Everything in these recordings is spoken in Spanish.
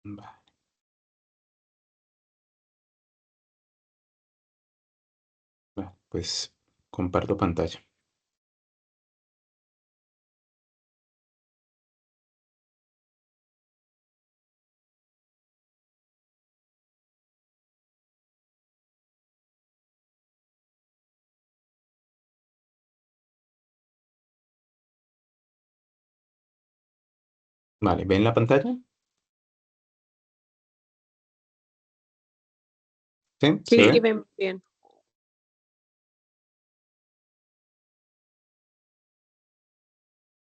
Vale, vale, pues comparto pantalla. Vale, ¿ven la pantalla? ¿Sí? ¿Se Sí, ve? ven bien.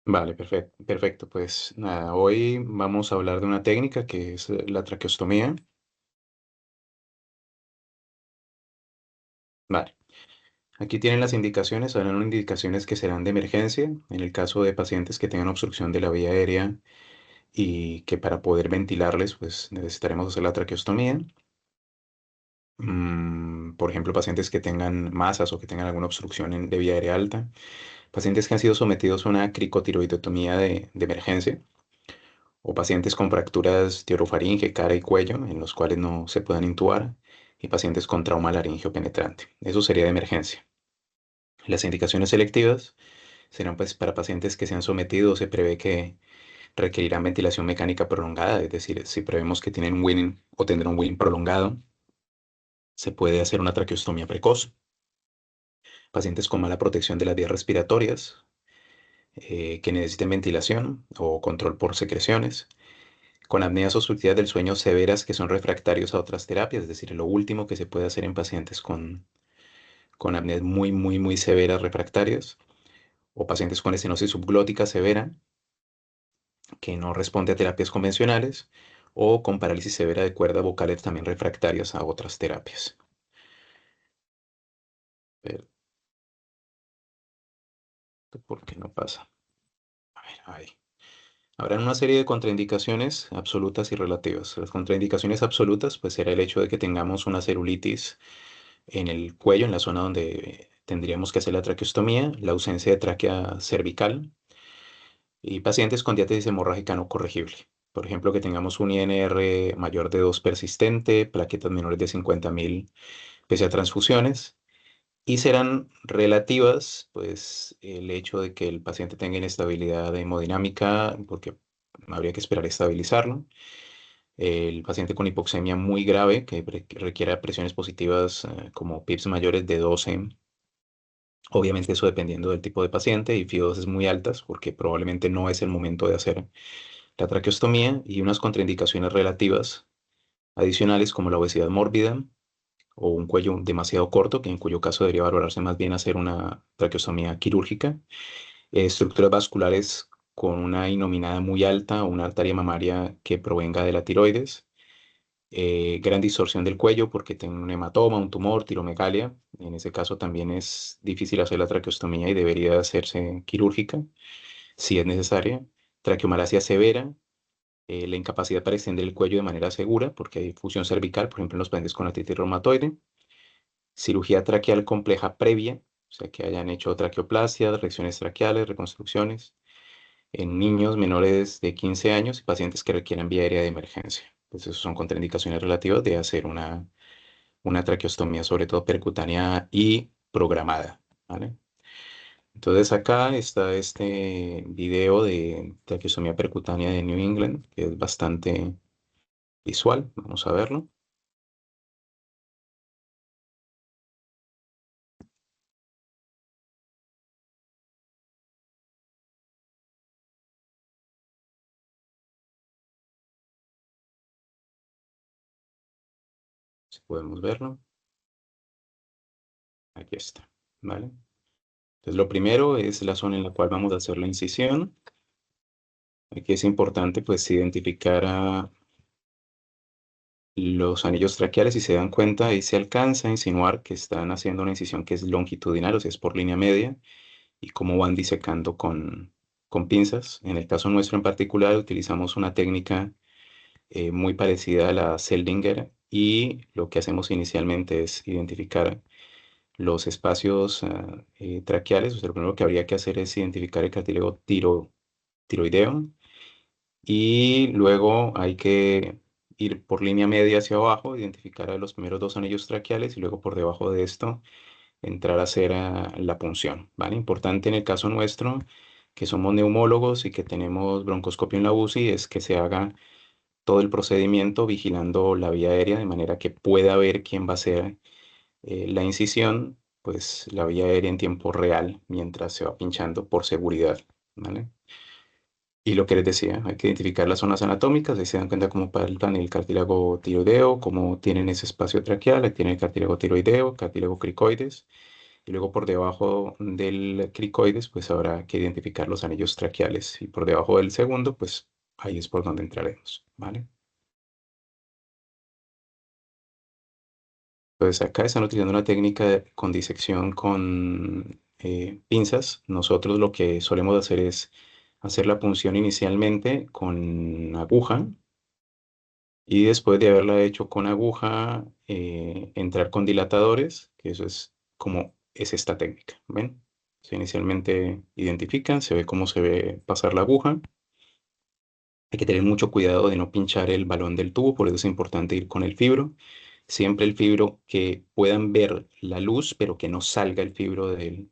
Vale, perfecto, perfecto. Pues nada, hoy vamos a hablar de una técnica que es la traqueostomía. Vale, aquí tienen las indicaciones, habrán unas indicaciones que serán de emergencia en el caso de pacientes que tengan obstrucción de la vía aérea y que para poder ventilarles, pues necesitaremos hacer la traqueostomía. Por ejemplo, pacientes que tengan masas o que tengan alguna obstrucción de vía aérea alta, pacientes que han sido sometidos a una cricotiroidotomía de emergencia, o pacientes con fracturas de orofaringe, cara y cuello, en los cuales no se puedan intubar, y pacientes con trauma laringeo penetrante. Eso sería de emergencia. Las indicaciones selectivas serán pues para pacientes que se han sometido o se prevé que requerirán ventilación mecánica prolongada, es decir, si prevemos que tienen un winning o tendrán un winning prolongado, se puede hacer una traqueostomía precoz. Pacientes con mala protección de las vías respiratorias, que necesiten ventilación o control por secreciones, con apneas obstructivas del sueño severas que son refractarios a otras terapias, es decir, lo último que se puede hacer en pacientes con apneas muy severas refractarias, o pacientes con estenosis subglótica severa que no responde a terapias convencionales, o con parálisis severa de cuerdas vocales también refractarias a otras terapias. Pero, ¿por qué no pasa? A ver, ahí. Habrán una serie de contraindicaciones absolutas y relativas. Las contraindicaciones absolutas, pues, será el hecho de que tengamos una celulitis en el cuello, en la zona donde tendríamos que hacer la traqueostomía, la ausencia de tráquea cervical y pacientes con diátesis hemorrágica no corregible. Por ejemplo, que tengamos un INR mayor de 2 persistente, plaquetas menores de 50.000 pese a transfusiones. Y serán relativas, pues, el hecho de que el paciente tenga inestabilidad hemodinámica, porque habría que esperar estabilizarlo. El paciente con hipoxemia muy grave, que requiera presiones positivas como PIPs mayores de 12. Obviamente eso dependiendo del tipo de paciente y FIO2 muy altas, porque probablemente no es el momento de hacer la traqueostomía, y unas contraindicaciones relativas adicionales como la obesidad mórbida o un cuello demasiado corto, que en cuyo caso debería valorarse más bien hacer una traqueostomía quirúrgica, estructuras vasculares con una inominada muy alta o una arteria mamaria que provenga de la tiroides, gran distorsión del cuello porque tiene un hematoma, un tumor, tiromegalia. En ese caso también es difícil hacer la traqueostomía y debería hacerse quirúrgica si es necesaria. Traqueomalacia severa, la incapacidad para extender el cuello de manera segura porque hay fusión cervical, por ejemplo en los pacientes con artritis reumatoide. Cirugía traqueal compleja previa, o sea que hayan hecho traqueoplasia, reacciones traqueales, reconstrucciones en niños menores de 15 años y pacientes que requieran vía aérea de emergencia. Pues esas son contraindicaciones relativas de hacer una traqueostomía, sobre todo percutánea y programada, ¿vale? Entonces acá está este video de traqueostomía percutánea de New England, que es bastante visual. Vamos a verlo. Si podemos verlo. Aquí está, ¿vale? Entonces, lo primero es la zona en la cual vamos a hacer la incisión. Aquí es importante, pues, identificar los anillos traqueales. Si se dan cuenta, ahí se alcanza a insinuar que están haciendo una incisión que es longitudinal, o sea, es por línea media, y cómo van disecando con pinzas. En el caso nuestro en particular, utilizamos una técnica muy parecida a la Seldinger, y lo que hacemos inicialmente es identificar los espacios traqueales. O sea, lo primero que habría que hacer es identificar el cartílago tiroideo, y luego hay que ir por línea media hacia abajo, identificar a los primeros dos anillos traqueales y luego por debajo de esto entrar a hacer la punción, ¿vale? Importante en el caso nuestro, que somos neumólogos y que tenemos broncoscopio en la UCI, es que se haga todo el procedimiento vigilando la vía aérea de manera que pueda ver quién va a hacer la incisión, pues la vía aérea en tiempo real mientras se va pinchando por seguridad, ¿vale? Y lo que les decía, hay que identificar las zonas anatómicas, ahí se dan cuenta cómo palpan el cartílago tiroideo, cómo tienen ese espacio traqueal, ahí tienen el cartílago tiroideo, cartílago cricoides, y luego por debajo del cricoides, pues habrá que identificar los anillos traqueales, y por debajo del segundo, pues ahí es por donde entraremos, ¿vale? Entonces acá están utilizando una técnica con disección con pinzas. Nosotros lo que solemos hacer es hacer la punción inicialmente con aguja y después de haberla hecho con aguja, entrar con dilatadores, que eso es como es esta técnica, ¿ven? Se inicialmente identifican, se ve cómo se ve pasar la aguja. Hay que tener mucho cuidado de no pinchar el balón del tubo, por eso es importante ir con el fibro. Siempre el fibro que puedan ver la luz, pero que no salga el fibro del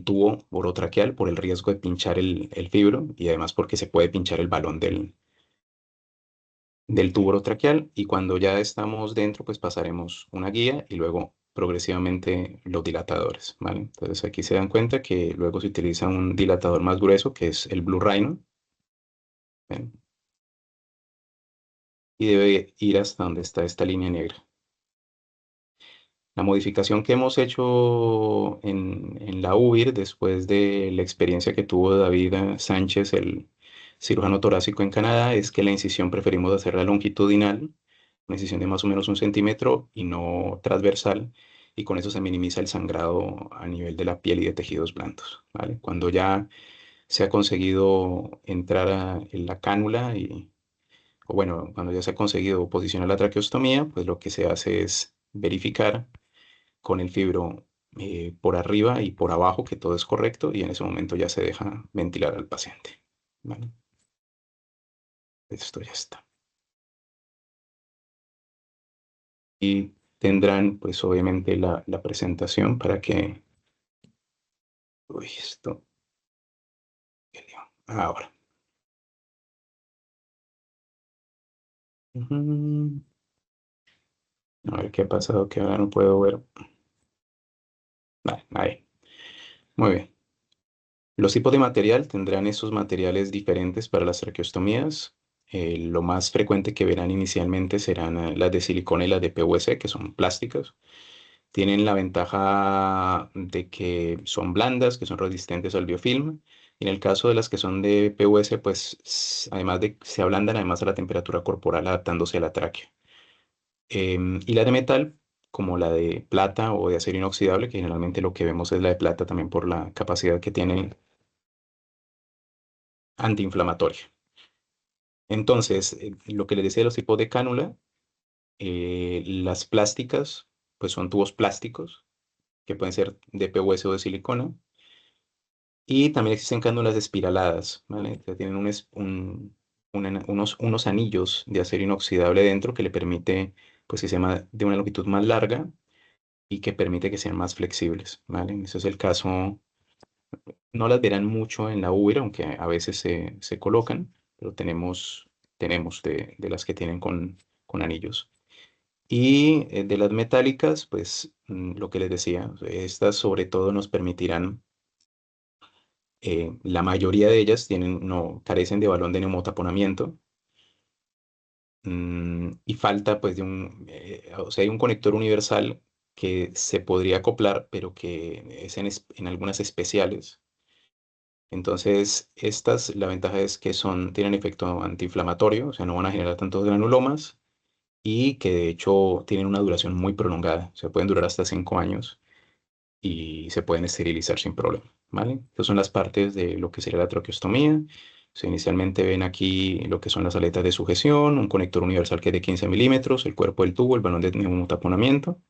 tubo orotraqueal por el riesgo de pinchar el fibro y además porque se puede pinchar el balón del tubo orotraqueal y cuando ya estamos dentro, pues pasaremos una guía y luego progresivamente los dilatadores, ¿vale? Entonces aquí se dan cuenta que luego se utiliza un dilatador más grueso que es el Blue Rhino, ¿ven? Y debe ir hasta donde está esta línea negra. La modificación que hemos hecho en la UVIR después de la experiencia que tuvo David Sánchez, el cirujano torácico en Canadá, es que la incisión preferimos hacerla longitudinal, una incisión de más o menos 1 centímetro y no transversal, y con eso se minimiza el sangrado a nivel de la piel y de tejidos blandos, ¿vale? Cuando ya se ha conseguido entrar en la cánula o bueno, cuando ya se ha conseguido posicionar la traqueostomía, pues lo que se hace es verificar con el fibro por arriba y por abajo que todo es correcto y en ese momento ya se deja ventilar al paciente. ¿Vale? Esto ya está. Y tendrán pues obviamente la presentación para que... Uy, esto... qué lío. Ahora. Ujú. A ver qué ha pasado que ahora no puedo ver. Vale, ahí. Muy bien. Los tipos de material tendrán esos materiales diferentes para las traqueostomías. Lo más frecuente que verán inicialmente serán las de silicona y las de PVC, que son plásticas. Tienen la ventaja de que son blandas, que son resistentes al biofilm. Y en el caso de las que son de PVC, pues además de se ablandan además a la temperatura corporal adaptándose a la tráquea. Y la de metal, como la de plata o de acero inoxidable, que generalmente lo que vemos es la de plata también por la capacidad que tiene antiinflamatoria. Entonces, lo que les decía de los tipos de cánula, las plásticas, pues son tubos plásticos que pueden ser de PVC o de silicona. Y también existen cánulas espiraladas, ¿vale? Que tienen unos anillos de acero inoxidable dentro que le permite, pues, que sea de una longitud más larga y que permite que sean más flexibles, ¿vale? Ese es el caso, no las verán mucho en la UBIR, aunque a veces se colocan, pero tenemos de las que tienen con anillos. Y de las metálicas, pues lo que les decía, estas sobre todo nos permitirán la mayoría de ellas no, carecen de balón de neumotaponamiento y falta pues o sea, hay un conector universal que se podría acoplar, pero que es en algunas especiales. Entonces, estas, la ventaja es que tienen efecto antiinflamatorio, o sea, no van a generar tantos granulomas y que de hecho tienen una duración muy prolongada, o sea, pueden durar hasta 5 años y se pueden esterilizar sin problema, ¿vale? Estas son las partes de lo que sería la traqueostomía. O sea, inicialmente ven aquí lo que son las aletas de sujeción, un conector universal que es de 15 milímetros, el cuerpo del tubo, el balón de neumotaponamiento.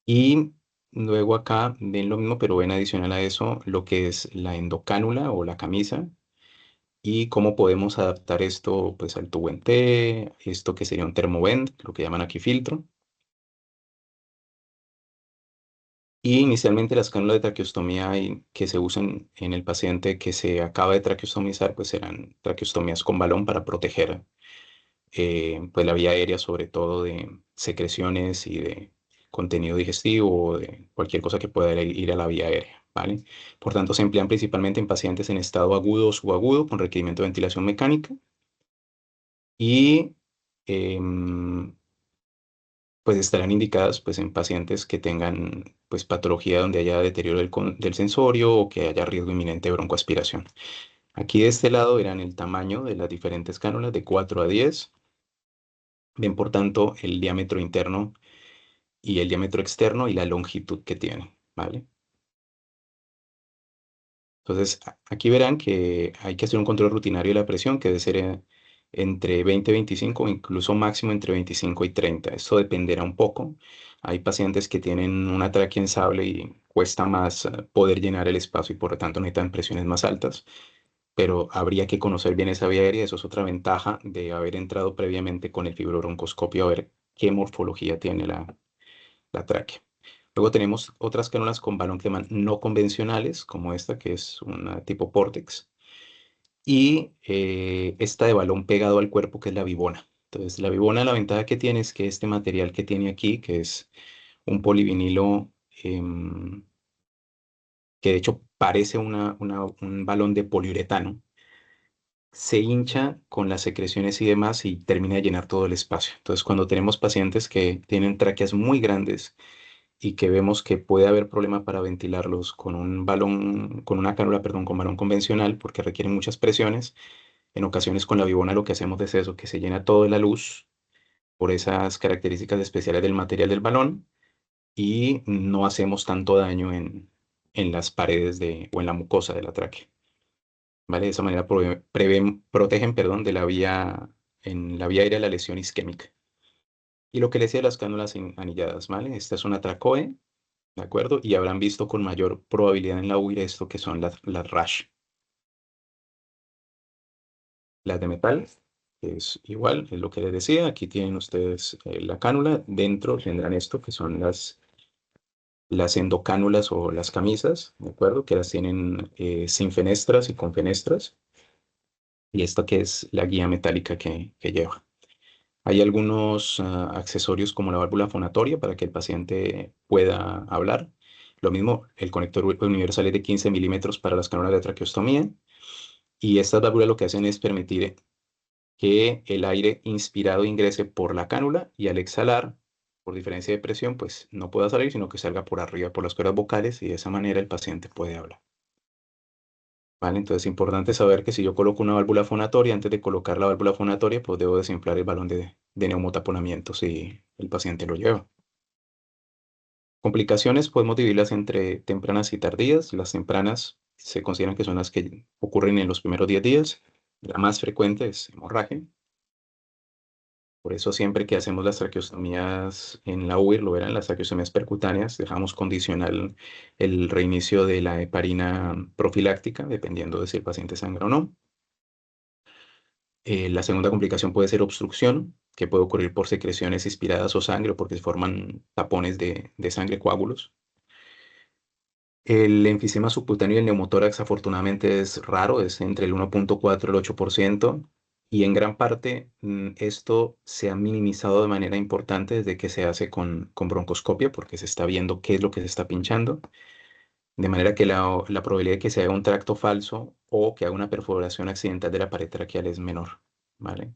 Y luego acá ven lo mismo, pero ven adicional a eso lo que es la endocánula o la camisa, ¿Y cómo podemos adaptar esto pues al tubo en T, esto que sería un termovent, lo que llaman aquí filtro? Y inicialmente las cánulas de traqueostomía que se usan en el paciente que se acaba de traqueostomizar, pues serán traqueostomías con balón para proteger pues la vía aérea, sobre todo de secreciones y de contenido digestivo o de cualquier cosa que pueda ir a la vía aérea, ¿vale? Por tanto, se emplean principalmente en pacientes en estado agudo o subagudo con requerimiento de ventilación mecánica y pues estarán indicadas pues en pacientes que tengan pues patología donde haya deterioro del sensorio o que haya riesgo inminente de broncoaspiración. Aquí de este lado verán el tamaño de las diferentes cánulas de 4 a 10. Ven por tanto el diámetro interno y el diámetro externo y la longitud que tiene, ¿vale? Entonces, aquí verán que hay que hacer un control rutinario de la presión que debe ser entre 20 y 25 o incluso máximo entre 25 y 30. Esto dependerá un poco. Hay pacientes que tienen una tráquea ensable y cuesta más poder llenar el espacio y por lo tanto necesitan presiones más altas, pero habría que conocer bien esa vía aérea. Eso es otra ventaja de haber entrado previamente con el fibrobroncoscopio a ver qué morfología tiene la tráquea. Luego tenemos otras cánulas con balón que llaman no convencionales, como esta, que es una tipo Portex, y esta de balón pegado al cuerpo, que es la Vivona. Entonces, la Vivona, la ventaja que tiene es que este material que tiene aquí, que es un polivinilo, que de hecho parece un balón de poliuretano, se hincha con las secreciones y demás y termina de llenar todo el espacio. Entonces, cuando tenemos pacientes que tienen tráqueas muy grandes, y que vemos que puede haber problema para ventilarlos con un balón, con una cánula, perdón, con balón convencional, porque requieren muchas presiones. En ocasiones con la Vivona lo que hacemos es eso, que se llena todo de la luz por esas características especiales del material del balón y no hacemos tanto daño en las paredes o en la mucosa de la tráquea. ¿Vale? De esa manera protegen, perdón, de en la vía aérea la lesión isquémica. Y lo que le decía de las cánulas anilladas, ¿vale? Esta es una tracoe. ¿De acuerdo? Y habrán visto con mayor probabilidad en la UIR esto que son las RASH. Las de metal, que es igual, es lo que les decía. Aquí tienen ustedes la cánula. Dentro tendrán esto, que son las endocánulas o las camisas, ¿de acuerdo? Que las tienen sin fenestras y con fenestras. Y esta que es la guía metálica que lleva. Hay algunos accesorios como la válvula fonatoria para que el paciente pueda hablar. Lo mismo, el conector universal es de 15 milímetros para las cánulas de traqueostomía. Y estas válvulas lo que hacen es permitir que el aire inspirado ingrese por la cánula y al exhalar, por diferencia de presión, pues no pueda salir, sino que salga por arriba, por las cuerdas vocales y de esa manera el paciente puede hablar. ¿Vale? Entonces es importante saber que si yo coloco una válvula fonatoria, antes de colocar la válvula fonatoria, pues debo desinflar el balón de neumotaponamiento si el paciente lo lleva. Complicaciones podemos dividirlas entre tempranas y tardías. Las tempranas se consideran que son las que ocurren en los primeros 10 días. La más frecuente es hemorragia. Por eso siempre que hacemos las traqueostomías en la UIR, lo verán, las traqueostomías percutáneas, dejamos condicional el reinicio de la heparina profiláctica, dependiendo de si el paciente sangra o no. La segunda complicación puede ser obstrucción, que puede ocurrir por secreciones inspiradas o sangre o porque se forman tapones de sangre, coágulos. El enfisema subcutáneo y el neumotórax afortunadamente es raro, es entre el 1,4 y el 8%, y en gran parte esto se ha minimizado de manera importante desde que se hace con broncoscopia, porque se está viendo qué es lo que se está pinchando, de manera que la probabilidad de que se haga un tracto falso o que haga una perforación accidental de la pared traqueal es menor, ¿vale?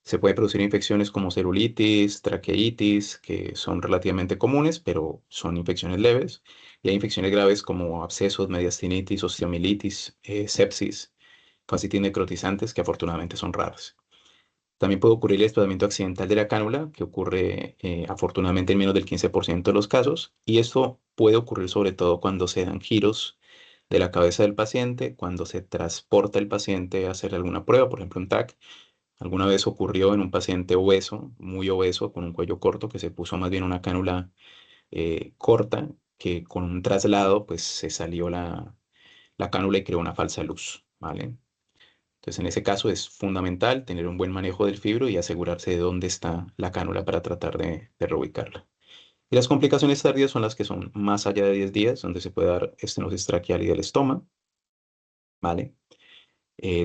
Se puede producir infecciones como celulitis, traqueitis, que son relativamente comunes, pero son infecciones leves. Y hay infecciones graves como abscesos, mediastinitis, osteomilitis, sepsis, fascitis necrotizantes, que afortunadamente son raras. También puede ocurrir el desplazamiento accidental de la cánula, que ocurre afortunadamente en menos del 15% de los casos. Y esto puede ocurrir sobre todo cuando se dan giros de la cabeza del paciente, cuando se transporta el paciente a hacer alguna prueba, por ejemplo un TAC. Alguna vez ocurrió en un paciente obeso, muy obeso, con un cuello corto, que se puso más bien una cánula corta, que con un traslado, pues se salió la cánula y creó una falsa luz, ¿vale? Entonces, en ese caso es fundamental tener un buen manejo del fibro y asegurarse de dónde está la cánula para tratar de reubicarla. Y las complicaciones tardías son las que son más allá de 10 días, donde se puede dar estenosis traqueal y del estómago, ¿vale?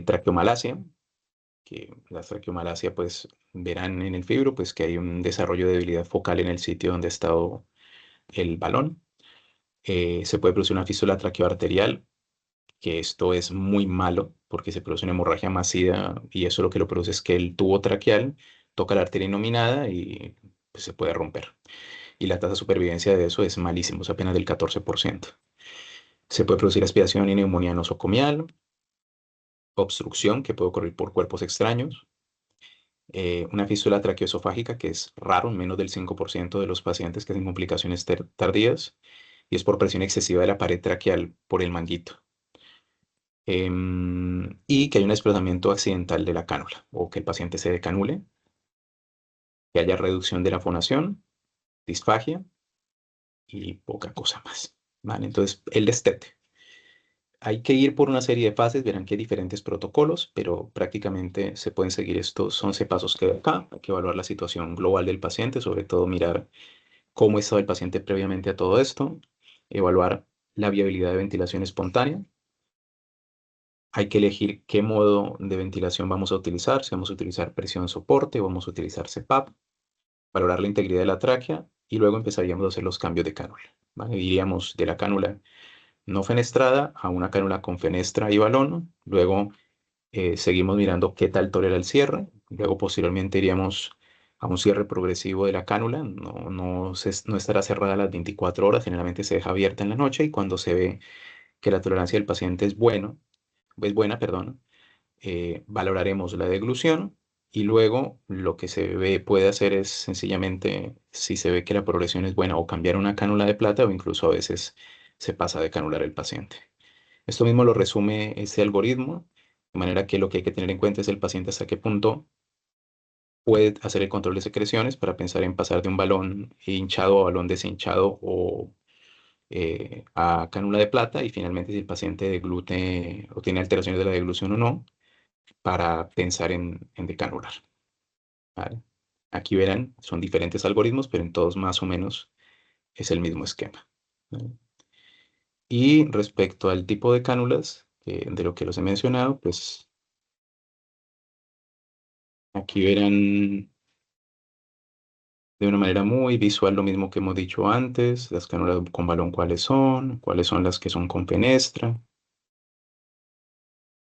Traqueomalacia, que la traqueomalacia, pues verán en el fibro, pues que hay un desarrollo de debilidad focal en el sitio donde ha estado el balón. Se puede producir una fístula traqueoarterial, que esto es muy malo porque se produce una hemorragia masiva y eso lo que lo produce es que el tubo traqueal toca la arteria inominada y pues, se puede romper. Y la tasa de supervivencia de eso es malísimo, es apenas del 14%. Se puede producir aspiración y neumonía nosocomial, obstrucción que puede ocurrir por cuerpos extraños, una fístula traqueoesofágica que es raro, menos del 5% de los pacientes que hacen complicaciones tardías, y es por presión excesiva de la pared traqueal por el manguito. Y que hay un desplazamiento accidental de la cánula, o que el paciente se decanule, que haya reducción de la fonación, disfagia y poca cosa más. ¿Vale? Entonces, el destete. Hay que ir por una serie de fases, verán que hay diferentes protocolos, pero prácticamente se pueden seguir estos 11 pasos que hay acá. Hay que evaluar la situación global del paciente, sobre todo mirar cómo estaba el paciente previamente a todo esto, evaluar la viabilidad de ventilación espontánea. Hay que elegir qué modo de ventilación vamos a utilizar, si vamos a utilizar presión soporte o vamos a utilizar CPAP, valorar la integridad de la tráquea y luego empezaríamos a hacer los cambios de cánula. ¿Vale? Iríamos de la cánula no fenestrada a una cánula con fenestra y balón, luego seguimos mirando qué tal tolera el cierre, luego posteriormente iríamos a un cierre progresivo de la cánula, no estará cerrada a las 24 horas, generalmente se deja abierta en la noche y cuando se ve que la tolerancia del paciente es buena, perdón, valoraremos la deglución y luego lo que se ve, puede hacer es sencillamente, si se ve que la progresión es buena, o cambiar una cánula de plata o incluso a veces se pasa de canular el paciente. Esto mismo lo resume ese algoritmo, de manera que lo que hay que tener en cuenta es el paciente hasta qué punto puede hacer el control de secreciones para pensar en pasar de un balón hinchado a balón deshinchado o a cánula de plata y finalmente si el paciente deglute o tiene alteraciones de la deglución o no para pensar en decanular. ¿Vale? Aquí verán, son diferentes algoritmos, pero en todos más o menos es el mismo esquema. ¿Vale? Y respecto al tipo de cánulas, de lo que los he mencionado, pues aquí verán de una manera muy visual lo mismo que hemos dicho antes, las cánulas con balón cuáles son las que son con fenestra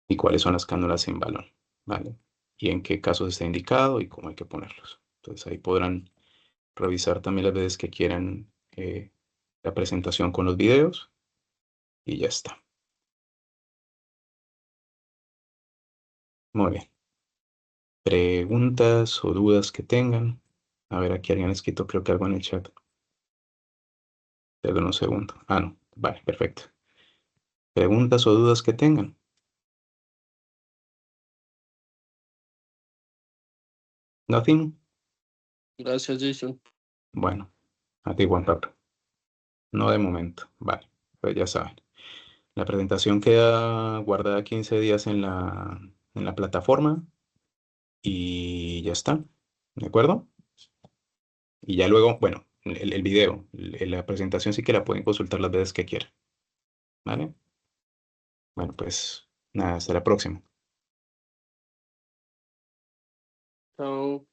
y cuáles son las cánulas sin balón, ¿vale? Y en qué casos está indicado y cómo hay que ponerlos. Entonces ahí podrán revisar también las veces que quieran la presentación con los videos y ya está. Muy bien. Preguntas o dudas que tengan. A ver, aquí alguien ha escrito creo que algo en el chat. Perdón un segundo. Ah, no. Vale, perfecto. Preguntas o dudas que tengan. Nothing. Gracias, Jason. Bueno, a ti, Juan Pablo. No de momento. Vale, pues ya saben. La presentación queda guardada 15 días en la plataforma y ya está. ¿De acuerdo? Y ya luego, bueno, el video, la presentación sí que la pueden consultar las veces que quieran. ¿Vale? Bueno, pues nada, hasta la próxima. Chao.